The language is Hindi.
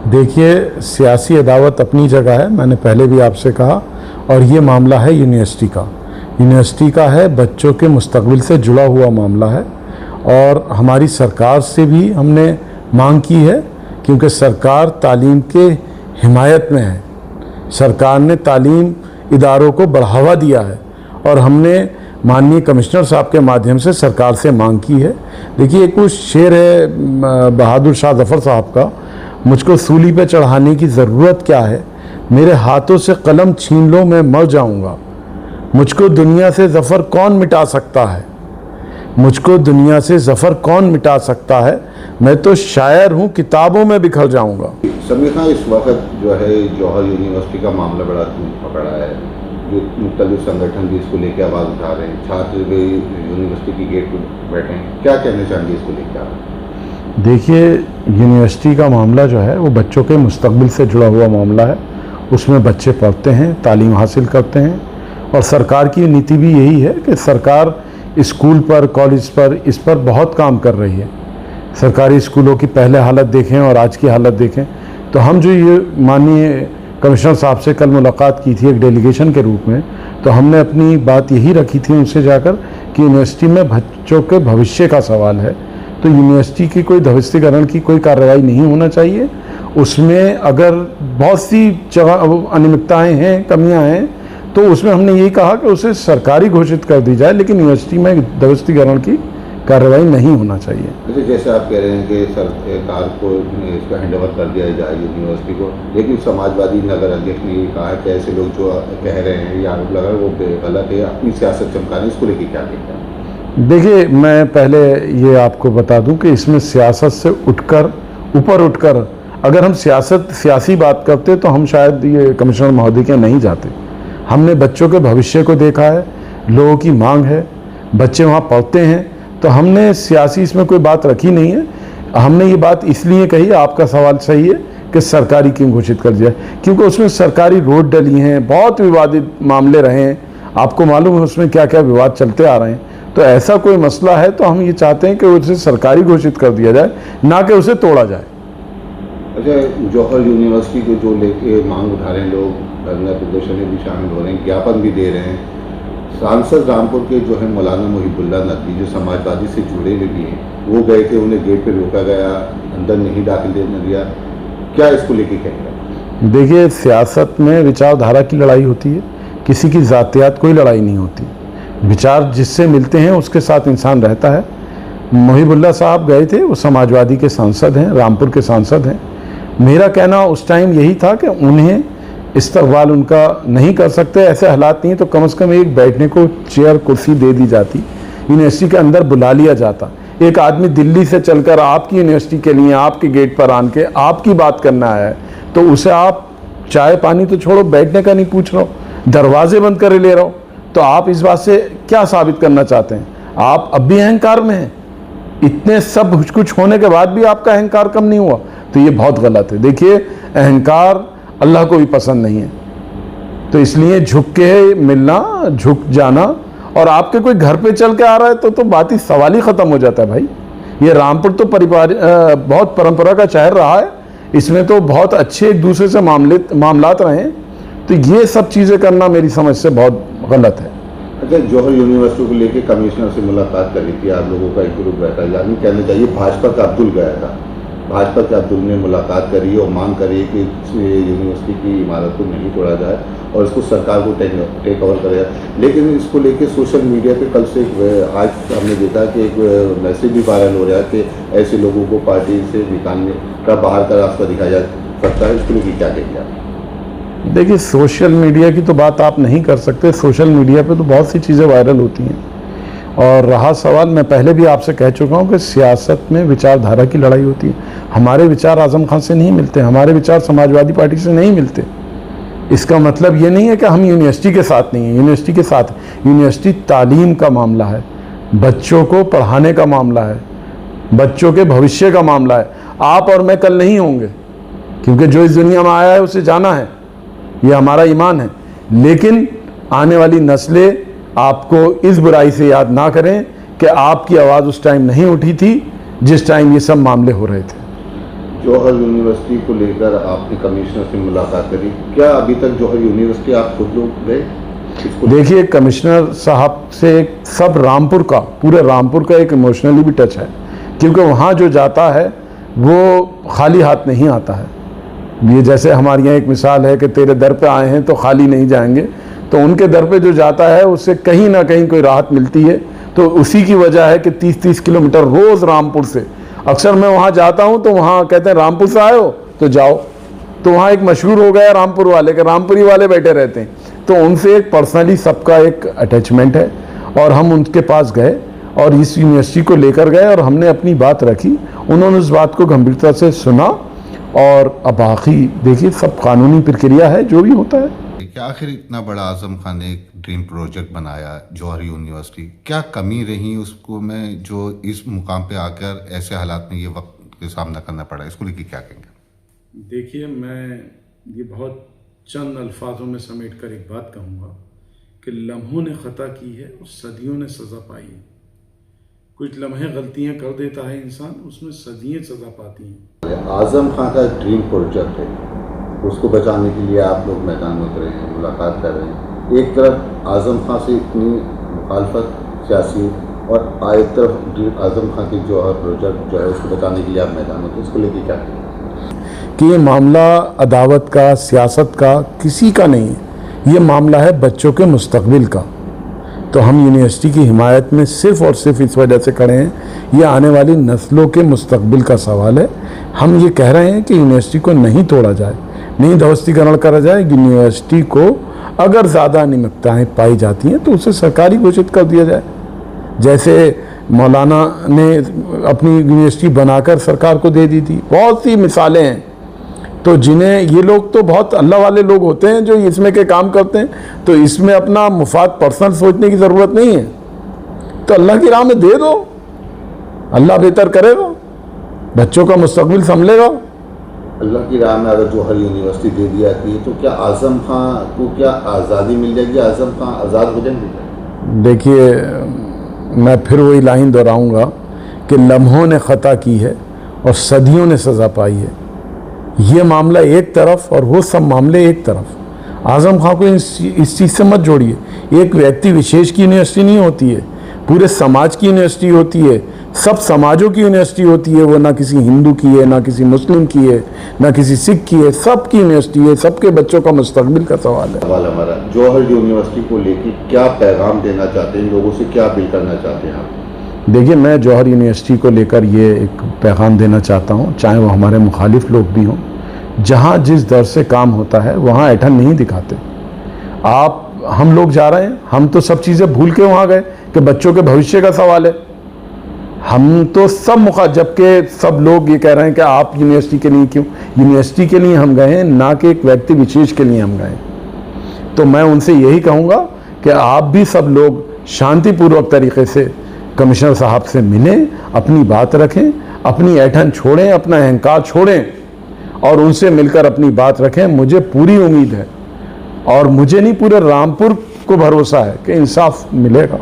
देखिए, सियासी अदावत अपनी जगह है, मैंने पहले भी आपसे कहा, और ये मामला है यूनिवर्सिटी का है, बच्चों के मुस्तकबिल से जुड़ा हुआ मामला है। और हमारी सरकार से भी हमने मांग की है, क्योंकि सरकार तालीम के हिमायत में है, सरकार ने तालीम इदारों को बढ़ावा दिया है, और हमने माननीय कमिश्नर साहब के माध्यम से सरकार से मांग की है। देखिए, एक कुछ शेर है बहादुर शाह जफ़र साहब का, मुझको सूली पे चढ़ाने की ज़रूरत क्या है, मेरे हाथों से कलम छीन लो मैं मर जाऊंगा, मुझको दुनिया से ज़फ़र कौन मिटा सकता है, मुझको दुनिया से ज़फ़र कौन मिटा सकता है, मैं तो शायर हूँ किताबों में बिखर जाऊंगा। समीर खान, इस वक्त जो है जौहर यूनिवर्सिटी का मामला बड़ा पकड़ा है, जो मुख्तलिफ संगठन भी इसको लेकर आवाज़ उठा रहे हैं, छात्र भी यूनिवर्सिटी की गेट पर बैठे हैं, क्या कहना चाहेंगे इसको लेकर? देखिए, यूनिवर्सिटी का मामला जो है वो बच्चों के मुस्तकबिल से जुड़ा हुआ मामला है। उसमें बच्चे पढ़ते हैं, तालीम हासिल करते हैं, और सरकार की नीति भी यही है कि सरकार स्कूल पर, कॉलेज पर, इस पर बहुत काम कर रही है। सरकारी स्कूलों की पहले हालत देखें और आज की हालत देखें तो हम जो ये माननीय कमिश्नर साहब से कल मुलाकात की थी एक डेलीगेशन के रूप में, तो हमने अपनी बात यही रखी थी उनसे जाकर कि यूनिवर्सिटी में बच्चों के भविष्य का सवाल है, तो यूनिवर्सिटी की कोई ध्वस्तीकरण की कोई कार्रवाई नहीं होना चाहिए। उसमें अगर बहुत सी अनियमितताएँ हैं, कमियाँ हैं, तो उसमें हमने यही कहा कि उसे सरकारी घोषित कर दी जाए, लेकिन यूनिवर्सिटी में ध्वस्तीकरण की कार्रवाई नहीं होना चाहिए। जैसे आप कह रहे हैं कि सरकार को इसका हैंडओवर कर दिया जाए यूनिवर्सिटी को, लेकिन समाजवादी नगर अध्यक्ष ने ये कहा कि ऐसे लोग जो कह रहे हैं या आरोप लगा रहे हैं वो गलत है, अपनी सियासत चमका रहे हैं, इसको लेकर क्या कहते हैं? देखिए, मैं पहले ये आपको बता दूं कि इसमें सियासत से ऊपर उठकर अगर हम सियासी बात करते तो हम शायद ये कमिश्नर महोदय के नहीं जाते। हमने बच्चों के भविष्य को देखा है, लोगों की मांग है, बच्चे वहाँ पढ़ते हैं, तो हमने सियासी इसमें कोई बात रखी नहीं है। हमने ये बात इसलिए कही, आपका सवाल सही है कि सरकारी क्यों घोषित कर दिया, क्योंकि उसमें सरकारी रोड डली हैं, बहुत विवादित मामले रहे हैं, आपको मालूम है उसमें क्या क्या विवाद चलते आ रहे हैं। तो ऐसा कोई मसला है तो हम ये चाहते हैं कि उसे सरकारी घोषित कर दिया जाए, ना कि उसे तोड़ा जाए। अच्छा, जौहर यूनिवर्सिटी को जो लेके मांग उठा रहे हैं लोग, धरना प्रदर्शन में भी शामिल हो रहे हैं, ज्ञापन भी दे रहे हैं, सांसद रामपुर के जो है मौलाना मुहिबुल्लाह नकवी जो समाजवादी से जुड़े हुए भी हैं, वो गए थे, उन्हें गेट पे रोका गया, अंदर नहीं दाखिल देने दिया, क्या इसको लेके कहेंगे? देखिए, सियासत में विचारधारा की लड़ाई होती है, किसी की जातियात कोई लड़ाई नहीं होती। विचार जिससे मिलते हैं उसके साथ इंसान रहता है। मुहिबुल्लाह साहब गए थे, वो समाजवादी के सांसद हैं, रामपुर के सांसद हैं। मेरा कहना उस टाइम यही था कि उन्हें इस्तकबाल उनका नहीं कर सकते, ऐसे हालात नहीं, तो कम से कम एक बैठने को चेयर कुर्सी दे दी जाती, यूनिवर्सिटी के अंदर बुला लिया जाता। एक आदमी दिल्ली से चलकर आपकी यूनिवर्सिटी के लिए आपके गेट पर आन के आपकी बात करना है, तो उसे आप चाय पानी तो छोड़ो, बैठने का नहीं पूछ रहा हो, दरवाजे बंद कर ले रहा हो, तो आप इस बात से क्या साबित करना चाहते हैं? आप अब भी अहंकार में हैं, इतने सब कुछ होने के बाद भी आपका अहंकार कम नहीं हुआ, तो ये बहुत गलत है। देखिए, अहंकार अल्लाह को भी पसंद नहीं है, तो इसलिए झुक के मिलना, झुक जाना, और आपके कोई घर पे चल के आ रहा है तो बात ही सवाल ही ख़त्म हो जाता है। भाई, ये रामपुर तो बहुत परंपरा का शहर रहा है, इसमें तो बहुत अच्छे एक दूसरे से मामलात रहे हैं, तो ये सब चीज़ें करना मेरी समझ से बहुत गलत है। अच्छा, जौहर यूनिवर्सिटी को लेके कमिश्नर से मुलाकात कर ली थी, आप लोगों का एक ग्रुप बैठा, यानी कहना चाहिए भाजपा का अब्दुल गया था, भाजपा के अब्दुल ने मुलाकात करी और मांग करी कि यूनिवर्सिटी की इमारत को नहीं तोड़ा जाए और इसको सरकार को टेक ओवर करा जाए। लेकिन इसको लेके सोशल मीडिया पे कल से आज हमने देखा कि एक मैसेज भी वायरल हो रहा है कि ऐसे लोगों को पार्टी से निकालने का, बाहर का रास्ता दिखाया जा सकता है, इसको लेकर क्या कहेंगे आप? देखिए, सोशल मीडिया की तो बात आप नहीं कर सकते, सोशल मीडिया पे तो बहुत सी चीज़ें वायरल होती हैं। और रहा सवाल, मैं पहले भी आपसे कह चुका हूँ कि सियासत में विचारधारा की लड़ाई होती है। हमारे विचार आजम खान से नहीं मिलते, हमारे विचार समाजवादी पार्टी से नहीं मिलते। इसका मतलब ये नहीं है कि हम यूनिवर्सिटी के साथ नहीं हैं, यूनिवर्सिटी के साथ। यूनिवर्सिटी तालीम का मामला है, बच्चों को पढ़ाने का मामला है, बच्चों के भविष्य का मामला है। आप और मैं कल नहीं होंगे, क्योंकि जो इस दुनिया में आया है उसे जाना है, ये हमारा ईमान है। लेकिन आने वाली नस्लें आपको इस बुराई से याद ना करें कि आपकी आवाज़ उस टाइम नहीं उठी थी जिस टाइम ये सब मामले हो रहे थे। जौहर यूनिवर्सिटी को लेकर आपने कमिश्नर से मुलाकात करी, क्या अभी तक जौहर यूनिवर्सिटी आप खुद लोग गए? देखिए, कमिश्नर साहब से सब रामपुर का, पूरे रामपुर का एक इमोशनली भी टच है, क्योंकि वहाँ जो जाता है वो खाली हाथ नहीं आता है। ये जैसे हमारे यहाँ एक मिसाल है कि तेरे दर पे आए हैं तो खाली नहीं जाएंगे, तो उनके दर पे जो जाता है उससे कहीं ना कहीं कोई राहत मिलती है। तो उसी की वजह है कि 30-30 किलोमीटर रोज़ रामपुर से, अक्सर मैं वहाँ जाता हूँ तो वहाँ कहते हैं रामपुर से आए हो तो जाओ, तो वहाँ एक मशहूर हो गया रामपुर वाले के, रामपुरी वाले बैठे रहते हैं, तो उनसे एक पर्सनली सबका एक अटैचमेंट है। और हम उनके पास गए और इस यूनिवर्सिटी को लेकर गए और हमने अपनी बात रखी, उन्होंने उस बात को गंभीरता से सुना। और अब बाकी देखिए सब कानूनी प्रक्रिया है, जो भी होता है। कि आखिर इतना बड़ा आजम खान ने एक ड्रीम प्रोजेक्ट बनाया जौहर यूनिवर्सिटी, क्या कमी रही उसको में जो इस मुकाम पे आकर ऐसे हालात में ये वक्त के सामना करना पड़ा, इसको लेकर क्या कहेंगे? देखिए, मैं ये बहुत चंद अल्फाजों में समेट कर एक बात कहूँगा कि लम्हों ने ख़ता की है और सदियों ने सज़ा पाई है। कुछ लम्हे गलतियाँ कर देता है इंसान, उसमें सदियाँ सज़ा पाती हैं। आजम खान का ड्रीम प्रोजेक्ट है, उसको बचाने के लिए आप लोग मैदान में उतरे हैं, मुलाकात कर रहे हैं। एक तरफ आजम खान से इतनी मुखालफत सियासी और एक तरफ आजम खान की जौहर प्रोजेक्ट जो है उसको बचाने के लिए आप मैदान में उतरे, इसको लेकर क्या करें? कि ये मामला अदावत का, सियासत का किसी का नहीं है, ये मामला है बच्चों के मुस्तकबिल का। तो हम यूनिवर्सिटी की हिमायत में सिर्फ़ और सिर्फ इस वजह से खड़े हैं, ये आने वाली नस्लों के मुस्तकबिल का सवाल है। हम ये कह रहे हैं कि यूनिवर्सिटी को नहीं तोड़ा जाए, नहीं ध्वस्तीकरण करा जाए। यूनिवर्सिटी को अगर ज़्यादा अनियमितताएँ पाई जाती हैं तो उसे सरकारी घोषित कर दिया जाए, जैसे मौलाना ने अपनी यूनिवर्सिटी बनाकर सरकार को दे दी थी। बहुत सी मिसालें हैं। तो जिन्हें ये लोग तो बहुत अल्लाह वाले लोग होते हैं जो इसमें के काम करते हैं, तो इसमें अपना मुफाद पर्सनल सोचने की ज़रूरत नहीं है। तो अल्लाह की राह में दे दो, अल्लाह बेहतर करेगा, बच्चों का मुस्तकबिल संभलेगा। अल्लाह की राह में अगर जौहर यूनिवर्सिटी दे दी जाती है तो क्या आजम खान को क्या आज़ादी मिल जाएगी? आजम खान आज़ाद हो जाएंगे? देखिए, मैं फिर वही लाइन दोहराऊंगा कि लम्हों ने ख़ता की है और सदियों ने सज़ा पाई है। ये मामला एक तरफ और वो सब मामले एक तरफ। आज़म खान को इस चीज़ से मत जोड़िए। एक व्यक्ति विशेष की यूनिवर्सिटी नहीं होती है, पूरे समाज की यूनिवर्सिटी होती है, सब समाजों की यूनिवर्सिटी होती है। वो ना किसी हिंदू की है, ना किसी मुस्लिम की है, ना किसी सिख की है, सबकी यूनिवर्सिटी है, सबके बच्चों का मुस्तकबिल का सवाल है। सवाल हमारा जौहर यूनिवर्सिटी को लेकर क्या पैगाम देना चाहते हैं, लोगों से क्या अपील करना चाहते हैं आप? देखिए, मैं जौहर यूनिवर्सिटी को लेकर ये एक पैगाम देना चाहता हूँ, चाहे वो हमारे मुखालिफ लोग भी हों। जहाँ जिस दर से काम होता है वहाँ ऐठन नहीं दिखाते। हम लोग जा रहे हैं, हम तो सब चीज़ें भूल के वहाँ गए कि बच्चों के भविष्य का सवाल है। हम तो सब जबकि सब लोग ये कह रहे हैं कि आप यूनिवर्सिटी के लिए क्यों? यूनिवर्सिटी के लिए हम गए हैं, ना कि एक व्यक्ति विशेष के लिए हम गए। तो मैं उनसे यही कहूँगा कि आप भी सब लोग शांतिपूर्वक तरीके से कमिश्नर साहब से मिलें, अपनी बात रखें, अपनी ऐठन छोड़ें, अपना अहंकार छोड़ें और उनसे मिलकर अपनी बात रखें। मुझे पूरी उम्मीद है और मुझे नहीं, पूरे रामपुर को भरोसा है कि इंसाफ मिलेगा।